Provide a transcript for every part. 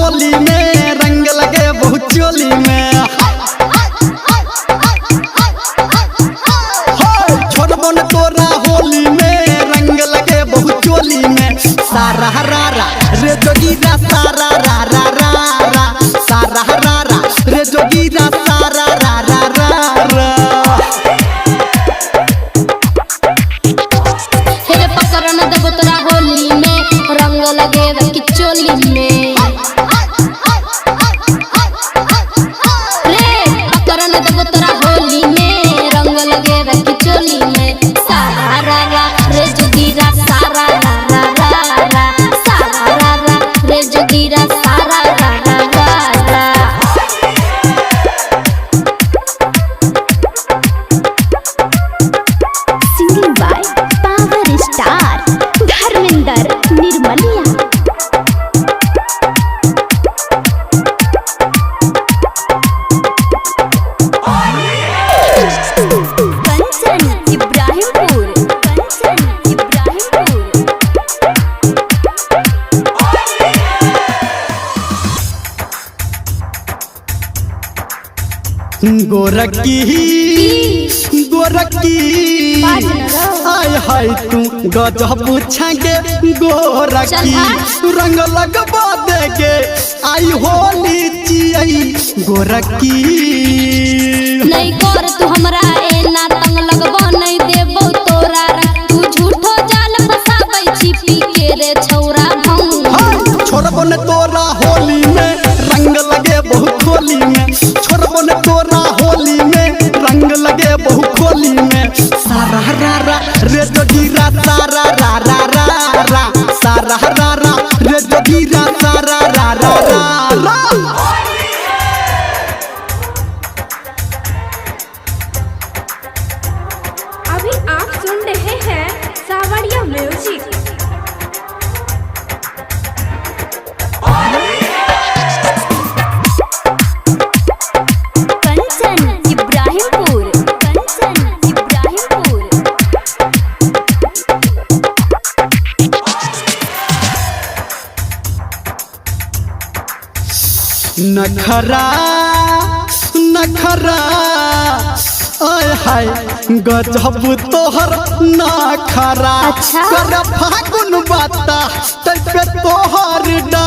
होली में रंग लगे बहुत चोली में। छोड़बो न तोरा होली में रंग लगे बहुत चोली में। सारा रारा रे जोगीरा सारा रारा रारा सारा रारा रे जोगीरा सारा रारा रारा। हे पकड़ न देबो तोरा होली में रंग लगे कि चोली में। रे पकड़ न देबो तोरा होली में रंग लगे कि चोली में। सारा रारा रे जोगीरा सारा रारा रारा सारा रारा रे जोगीरा सारा रारा रारा। Singing by power star Dharmendra Nirmaliya. Kanchan Ibrahimpur Kanchan Ibrahimpur. गोरकी गोरकी आय हाय तू गजब छागे गोरकी रंग लगबा देगे आई होली चियई गोरकी। नहीं कर तू हमरा एना तंग लगबो नहीं देबो तोरा रंग। तू झूठो जाल फसाबै छी पी के रे छौरा भंग। छोड़बो न तोरा होली में रंग लगे बहुत होली में। छोड़बो न तोरा होली में रंग लगे बहुत होली में। सारा रारा रे जोगीरा सारा रारा रारा सारा रारा रे जोगीरा सारा रारा रारा। अभी आप सुन रहे हैं सावरिया म्यूजिक। कंचन इब्राहिमपुर कंचन इब्राहिमपुर। नखरा नखरा आय हाय गजब तोहर नखरा। अच्छा। कर फागुन बाता तै तोहर डा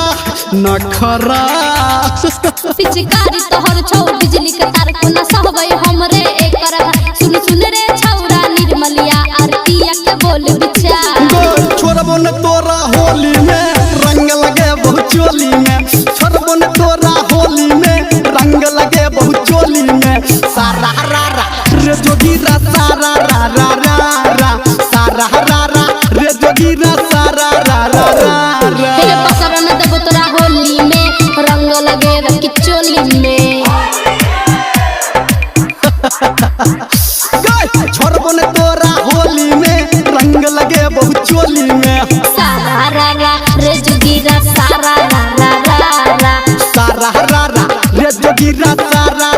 नखरा। पिचकारी तोहर छौ बिजली के तार को न सहबै हमरे एकर। सुन सुन रे छौरा निर्मलिया आरतिया के बोल विचार। छोड़बो न तोरा होली में रंग लगे बहुत चोली में। छोड़बो न तोरा होली में रंग लगे बहुत चोली में। सारा रारा रे जोगीरा सारा रारा रारा सारा रारा रे जोगीरा सारा रारा रारा। हे पकड़ न देबो तोरा होली में रंग लगे कि चोली में। छोड़बो न तोरा होली में रंग लगे बहुत चोली में। सारा रारा रे जोगीरा सारा रारा रारा सारा रारा रे जोगीरा सारा